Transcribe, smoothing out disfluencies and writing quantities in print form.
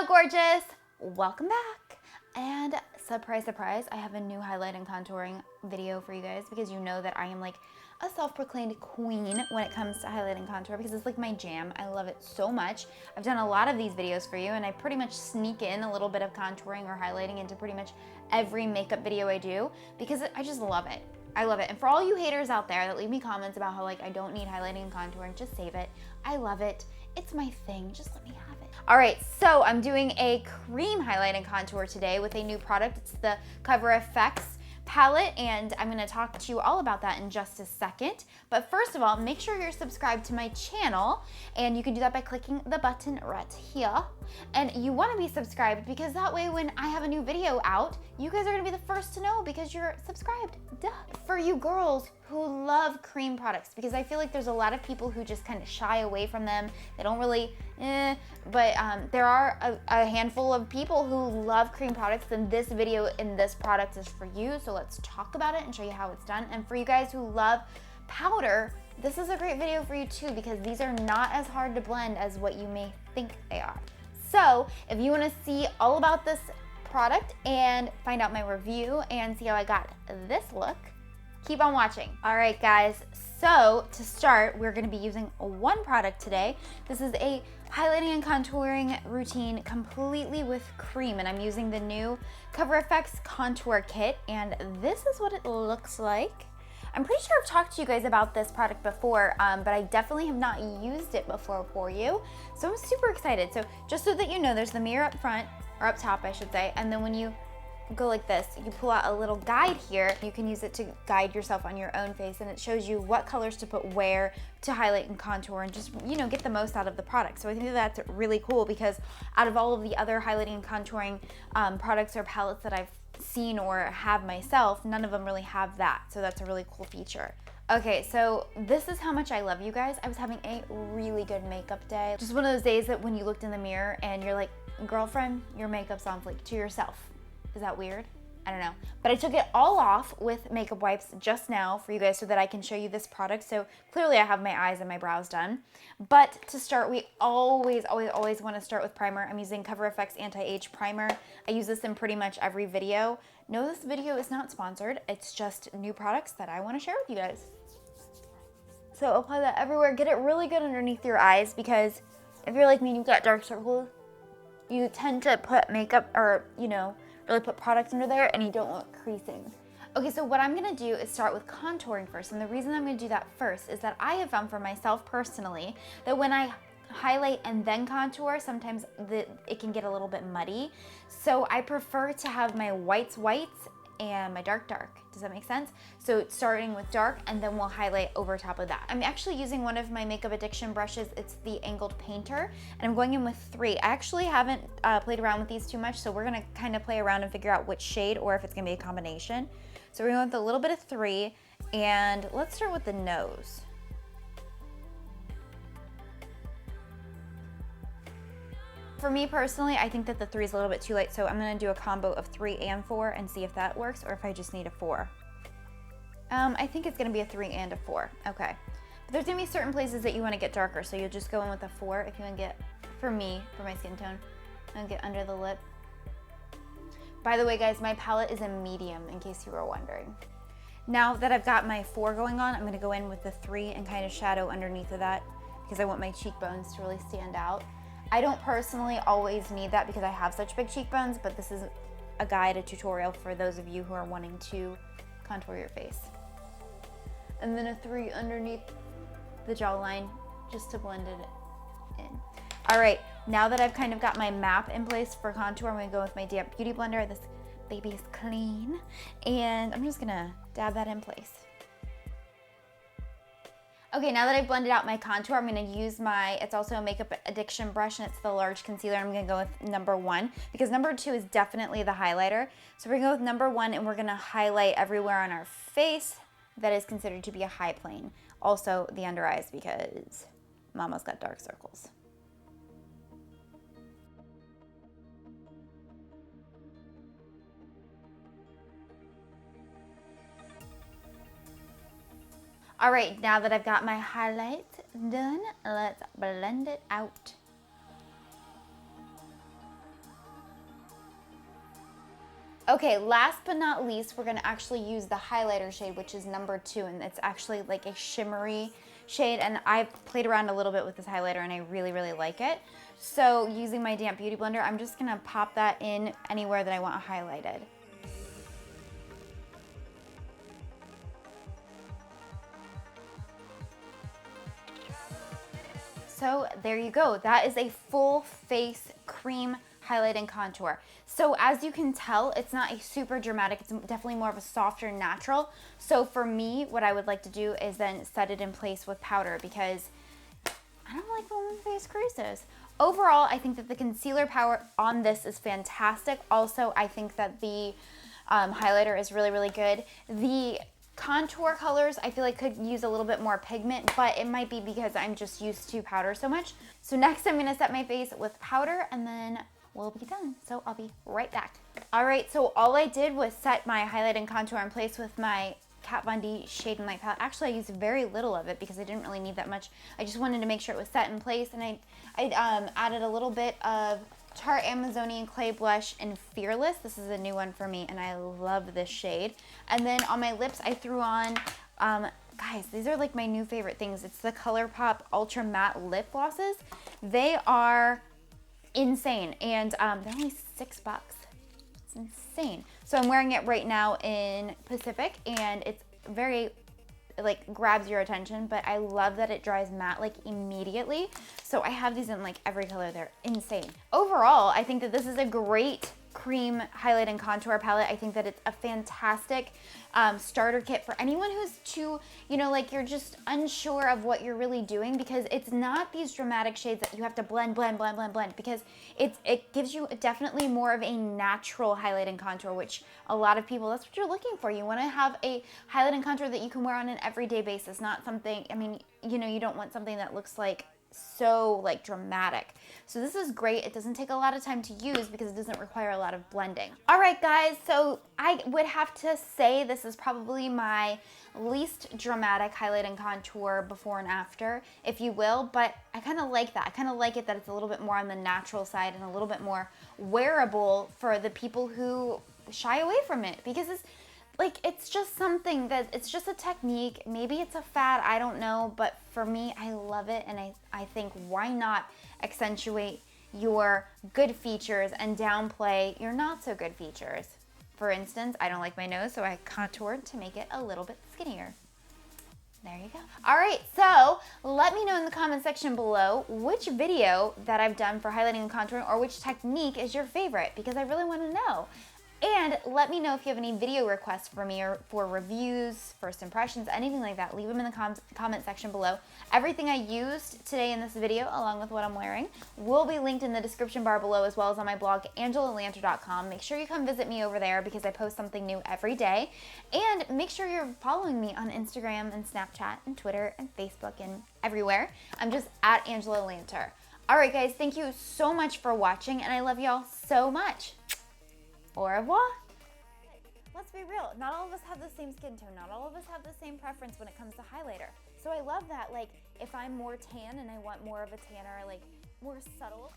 Hello, gorgeous. Welcome back. And surprise, surprise, I have a new highlight and contouring video for you guys because you know that I am like a self-proclaimed queen when it comes to highlight and contour because it's like my jam. I love it so much. I've done a lot of these videos for you and I pretty much sneak in a little bit of contouring or highlighting into pretty much every makeup video I do because I just love it. I love it. And for all you haters out there that leave me comments about how like I don't need highlighting and contouring, just save it. I love it. It's my thing. Just let me have it. All right, so I'm doing a cream highlight and contour today with a new product. It's the Cover FX palette, and I'm gonna talk to you all about that in just a second. But first of all, make sure you're subscribed to my channel, and you can do that by clicking the button right here. And you wanna be subscribed because that way when I have a new video out, you guys are gonna be the first to know because you're subscribed, duh. For you girls who love cream products, because I feel like there's a lot of people who just kind of shy away from them. They don't really, but there are a handful of people who love cream products, and this video and this product is for you. So let's talk about it and show you how it's done. And for you guys who love powder, this is a great video for you too, because these are not as hard to blend as what you may think they are. So if you want to see all about this product and find out my review and see how I got this look, keep on watching. All right, guys, so to start, we're gonna be using one product today. This is a highlighting and contouring routine completely with cream, and I'm using the new Cover FX Contour Kit, and this is what it looks like. I'm pretty sure I've talked to you guys about this product before, but I definitely have not used it before for you, so I'm super excited. So just so that you know, there's the mirror up front, or up top, I should say, and then when you go like this, you pull out a little guide here. You can use it to guide yourself on your own face, and it shows you what colors to put where to highlight and contour and just, you know, get the most out of the product. So I think that's really cool because out of all of the other highlighting and contouring products or palettes that I've seen or have myself, none of them really have that. So that's a really cool feature. Okay, so this is how much I love you guys. I was having a really good makeup day. Just one of those days that when you looked in the mirror and you're like, girlfriend, your makeup's on fleek, to yourself. Is that weird? I don't know. But I took it all off with makeup wipes just now for you guys so that I can show you this product. So clearly I have my eyes and my brows done. But to start, we always want to start with primer. I'm using Cover FX Anti-Age Primer. I use this in pretty much every video. No, this video is not sponsored. It's just new products that I want to share with you guys. So apply that everywhere. Get it really good underneath your eyes because if you're like me and you've got dark circles, you tend to put makeup or, you know, really put product under there and you don't want creasing. Okay, so what I'm gonna do is start with contouring first. And the reason I'm gonna do that first is that I have found for myself personally that when I highlight and then contour, sometimes it can get a little bit muddy. So I prefer to have my whites and my dark. Does that make sense? So starting with dark and then we'll highlight over top of that. I'm actually using one of my makeup addiction brushes. It's the Angled Painter, and I'm going in with 3. I actually haven't played around with these too much, so we're gonna kind of play around and figure out which shade or if it's gonna be a combination. So we're going with a little bit of 3, and let's start with the nose. For me personally, I think that the 3 is a little bit too light, so I'm gonna do a combo of 3 and 4 and see if that works or if I just need a 4. I think it's gonna be a 3 and a 4, okay. But there's gonna be certain places that you wanna get darker, so you'll just go in with a 4 if you wanna get, for me, for my skin tone, I'm gonna get under the lip. By the way, guys, my palette is a medium, in case you were wondering. Now that I've got my 4 going on, I'm gonna go in with the 3 and kind of shadow underneath of that because I want my cheekbones to really stand out. I don't personally always need that because I have such big cheekbones, but this is a guide, a tutorial for those of you who are wanting to contour your face. And then a 3 underneath the jawline just to blend it in. All right, now that I've kind of got my map in place for contour, I'm gonna go with my damp beauty blender. This baby is clean, and I'm just gonna dab that in place. Okay, now that I've blended out my contour, I'm gonna use it's also a makeup addiction brush, and it's the large concealer. I'm gonna go with number 1 because number 2 is definitely the highlighter. So we're gonna go with number 1 and we're gonna highlight everywhere on our face that is considered to be a high plane. Also the under eyes because mama's got dark circles. All right, now that I've got my highlight done, let's blend it out. Okay, last but not least, we're gonna actually use the highlighter shade, which is number 2, and it's actually like a shimmery shade, and I've played around a little bit with this highlighter and I really, really like it. So using my damp beauty blender, I'm just gonna pop that in anywhere that I want highlighted. So there you go. That is a full face cream highlight and contour. So as you can tell, it's not a super dramatic, it's definitely more of a softer natural. So for me, what I would like to do is then set it in place with powder because I don't like when my face creases. Overall, I think that the concealer power on this is fantastic. Also, I think that the highlighter is really, really good. The contour colors, I feel like could use a little bit more pigment, but it might be because I'm just used to powder so much. So next I'm gonna set my face with powder and then we'll be done. So I'll be right back. All right, so all I did was set my highlight and contour in place with my Kat Von D Shade and Light palette. Actually, I used very little of it because I didn't really need that much. I just wanted to make sure it was set in place, and I added a little bit of Tarte Amazonian Clay Blush in Fearless. This is a new one for me, and I love this shade. And then on my lips, I threw on, guys, these are like my new favorite things. It's the ColourPop Ultra Matte Lip Glosses. They are insane, and they're only $6. It's insane. So I'm wearing it right now in Pacific, and it's very, like, grabs your attention, but I love that it dries matte like immediately. So I have these in like every color. They're insane. Overall, I think that this is a great cream highlight and contour palette. I think that it's a fantastic starter kit for anyone who's too, you know, like you're just unsure of what you're really doing, because it's not these dramatic shades that you have to blend, because it gives you definitely more of a natural highlight and contour, which a lot of people, that's what you're looking for. You want to have a highlight and contour that you can wear on an everyday basis, not something, I mean, you know, you don't want something that looks like so like dramatic. So this is great. It doesn't take a lot of time to use because it doesn't require a lot of blending. All right, guys, so I would have to say this is probably my least dramatic highlight and contour before and after, if you will, but I kind of like that. I kind of like it that it's a little bit more on the natural side and a little bit more wearable for the people who shy away from it, because it's like, it's just something that, it's just a technique. Maybe it's a fad, I don't know, but for me, I love it, and I think why not accentuate your good features and downplay your not so good features. For instance, I don't like my nose, so I contoured to make it a little bit skinnier. There you go. All right, so let me know in the comment section below which video that I've done for highlighting and contouring, or which technique is your favorite, because I really want to know. And let me know if you have any video requests for me, or for reviews, first impressions, anything like that. Leave them in the comment section below. Everything I used today in this video, along with what I'm wearing, will be linked in the description bar below, as well as on my blog, AngelaLanter.com. Make sure you come visit me over there because I post something new every day. And make sure you're following me on Instagram and Snapchat and Twitter and Facebook and everywhere. I'm just at Angela Lanter. All right, guys, thank you so much for watching, and I love y'all so much. Au revoir. Let's be real, not all of us have the same skin tone, not all of us have the same preference when it comes to highlighter. So I love that, like, if I'm more tan and I want more of a tanner, like, more subtle